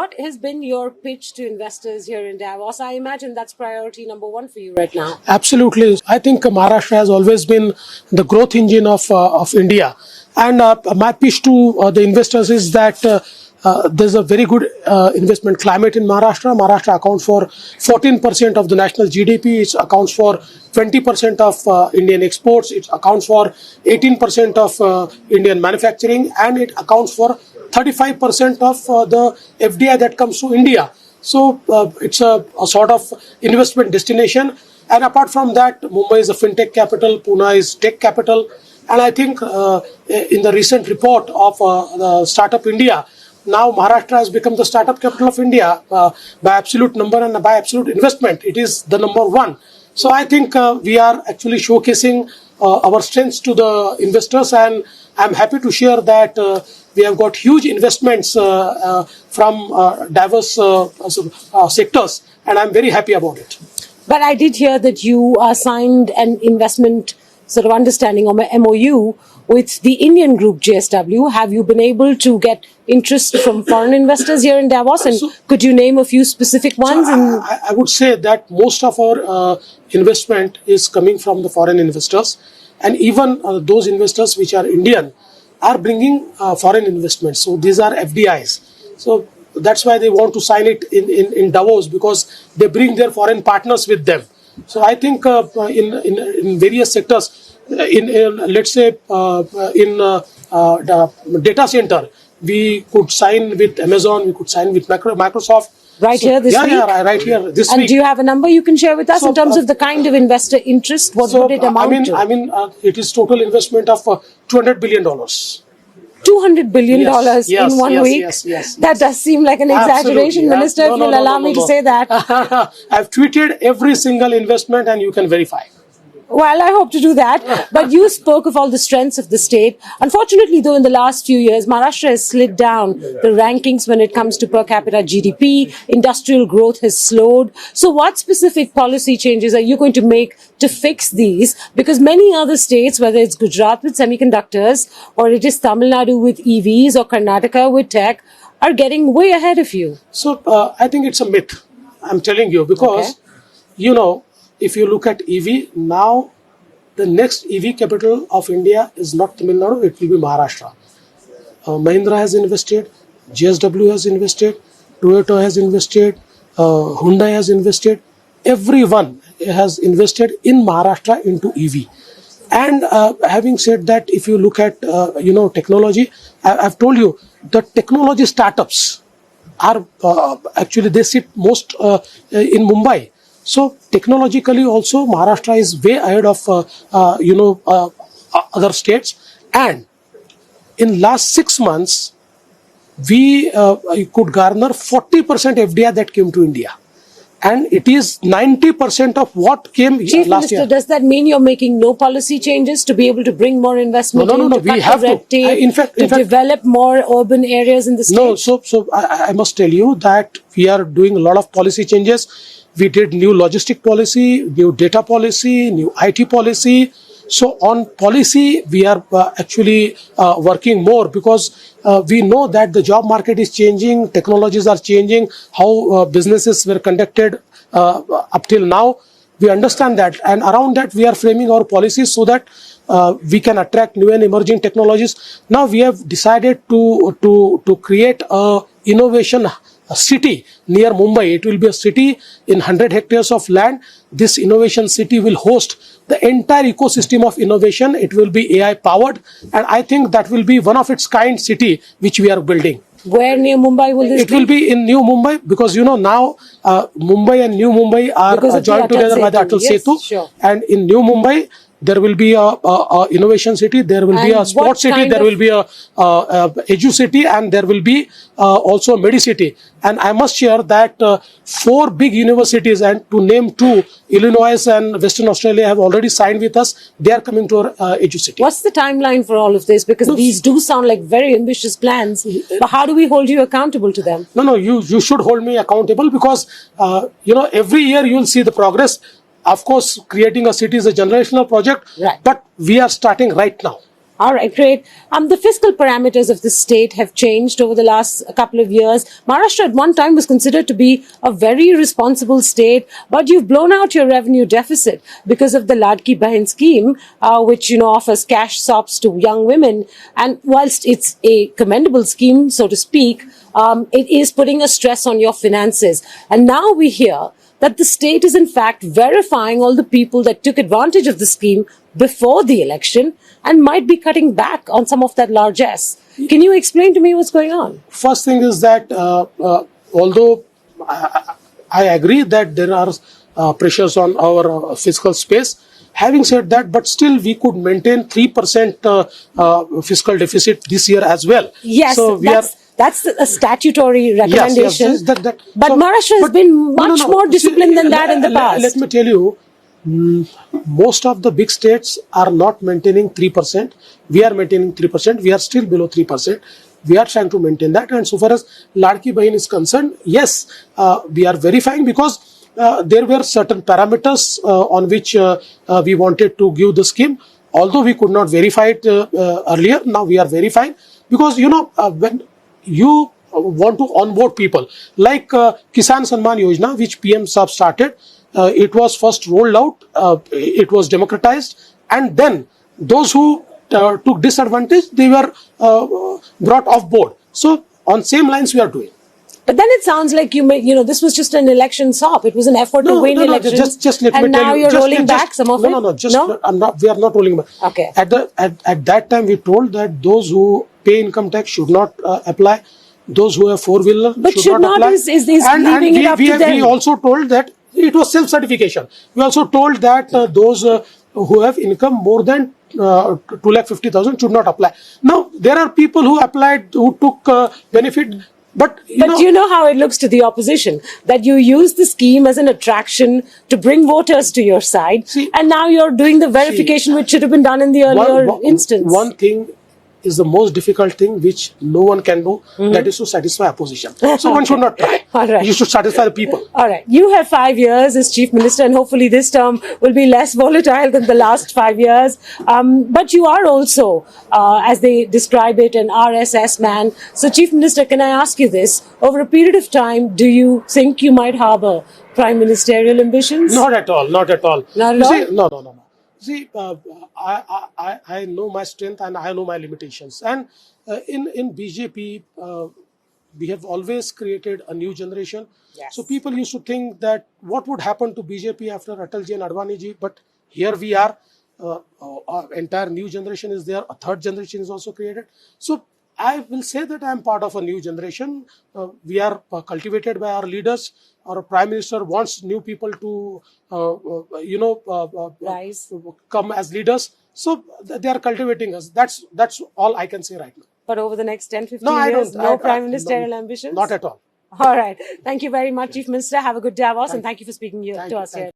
what has been your pitch to investors here in Davos? I imagine that's priority number one for you right now. Absolutely. I think Maharashtra has always been the growth engine of India. And my pitch to the investors is that there's a very good investment climate in Maharashtra. Maharashtra accounts for 14% of the national GDP. It accounts for 20% of Indian exports. It accounts for 18% of Indian manufacturing, and it accounts for 35% of the FDI that comes to India. So it's a sort of investment destination. And apart from that, Mumbai is a fintech capital, Pune is tech capital. And I think in the recent report of the Startup India, now Maharashtra has become the startup capital of India by absolute number and by absolute investment. It is the number one. So I think we are actually showcasing our strengths to the investors, and I'm happy to share that we have got huge investments from diverse sectors, and I'm very happy about it. But I did hear that you signed an investment sort of understanding or MOU with the Indian group JSW. Have you been able to get interest from foreign investors here in Davos? And could you name a few specific ones? I would say that most of our investment is coming from the foreign investors. And even those investors which are Indian are bringing foreign investments. So these are FDIs. So that's why they want to sign it in Davos, because they bring their foreign partners with them. So I think in various sectors, let's say in the data center, we could sign with Amazon, we could sign with Microsoft. Right here this week? Yeah, right here this week. And do you have a number you can share with us in terms of the kind of investor interest? What would it amount to? I mean, it is total investment of $200 billion. $200 billion in 1 week? Yes. That does seem like an exaggeration, Minister, if you'll allow me to say that. I've tweeted every single investment and you can verify. Well, I hope to do that. But you spoke of all the strengths of the state. Unfortunately, though, in the last few years, Maharashtra has slid down the rankings when it comes to per capita GDP. Industrial growth has slowed. So what specific policy changes are you going to make to fix these? Because many other states, whether it's Gujarat with semiconductors, or it is Tamil Nadu with EVs, or Karnataka with tech, are getting way ahead of you. So I think it's a myth. I'm telling you, because, if you look at EV, now the next EV capital of India is not Tamil Nadu, it will be Maharashtra. Mahindra has invested, JSW has invested, Toyota has invested, Hyundai has invested. Everyone has invested in Maharashtra into EV. And having said that, if you look at, technology, I've told you, the technology startups are actually, they sit most in Mumbai. So technologically also Maharashtra is way ahead of other states, and in last 6 months we could garner 40% FDI that came to India, and it is 90% of what came Chief last Minister, year. Does that mean you're making no policy changes to be able to bring more investment? No. To We have red tape, in fact, develop more urban areas in the state? No, so I must tell you that we are doing a lot of policy changes. We did new logistic policy, new data policy, new IT policy. So on policy, we are actually working more, because we know that the job market is changing, technologies are changing, how businesses were conducted up till now. We understand that, and around that we are framing our policies so that we can attract new and emerging technologies. Now we have decided to create a innovation city near Mumbai. It will be a city in 100 hectares of land. This innovation city will host the entire ecosystem of innovation. It will be AI powered, and I think that will be one of its kind city which we are building. Where near Mumbai will this be? It will be in New Mumbai, because now Mumbai and New Mumbai are joined together by the Atal Setu. Sure. And in New Mumbai there will be a innovation city, there will be a sports city, there will be a edu city, and there will be also a medicity. And I must share that 4 big universities, and to name 2, Illinois and Western Australia, have already signed with us. They are coming to our edu city. What's the timeline for all of this? Because these do sound like very ambitious plans, but how do we hold you accountable to them? No, you should hold me accountable, because every year you will see the progress. Of course, creating a city is a generational project, right, but we are starting right now. All right, great. The fiscal parameters of the state have changed over the last couple of years. Maharashtra at one time was considered to be a very responsible state, but you've blown out your revenue deficit because of the Ladki Bahin scheme, which, offers cash sops to young women. And whilst it's a commendable scheme, so to speak, it is putting a stress on your finances. And now we hear that the state is in fact verifying all the people that took advantage of the scheme before the election and might be cutting back on some of that largesse. Can you explain to me what's going on? First thing is that although I agree that there are pressures on our fiscal space, having said that, but still we could maintain 3% fiscal deficit this year as well. Yes, so that's a statutory recommendation. Yes, but so, Maharashtra has been much more disciplined than that in the past. Let me tell you, most of the big states are not maintaining 3%. We are maintaining 3%. We are still below 3%. We are trying to maintain that. And so far as Ladki Bahin is concerned, yes, we are verifying because there were certain parameters on which we wanted to give the scheme. Although we could not verify it earlier, now we are verifying because, when you want to onboard people like Kisan Samman Yojana, which PM Saab started, it was first rolled out, it was democratized, and then those who took disadvantage, they were brought off board. So on same lines we are doing. But then it sounds like this was just an election sop. It was an effort to win elections. Just let and me tell now you. You're rolling back some of it? No. We are not rolling back. Okay. At that time, we told that those who pay income tax should not apply. Those who have four-wheeler should not apply. Is leaving it up to them. We also told that it was self-certification. We also told that those who have income more than 2,50,000 should not apply. Now, there are people who applied, who took benefit. But you know how it looks to the opposition, that you use the scheme as an attraction to bring voters to your side, and now you're doing the verification which should have been done in the earlier instance. One thing is the most difficult thing which no one can do, that is to satisfy opposition. So one should not try. All right. You should satisfy the people. All right. You have 5 years as Chief Minister, and hopefully this term will be less volatile than the last 5 years. But you are also, as they describe it, an RSS man. So Chief Minister, can I ask you this? Over a period of time, do you think you might harbor prime ministerial ambitions? Not at all. Not at all. Not at all? See, no. See, I know my strength and I know my limitations. And in BJP, we have always created a new generation. Yes. So people used to think that what would happen to BJP after Atalji and Advaniji. But here we are, our entire new generation is there. A third generation is also created. So I will say that I am part of a new generation. We are cultivated by our leaders. Our Prime Minister wants new people to, Rise. come as leaders. So they are cultivating us. That's all I can say right now. But over the next 10, 15 No, years, I don't. prime ministerial ambitions? Not at all. All right. Thank you very much, Chief Minister. Have a good Davos, and thank you for speaking to us here.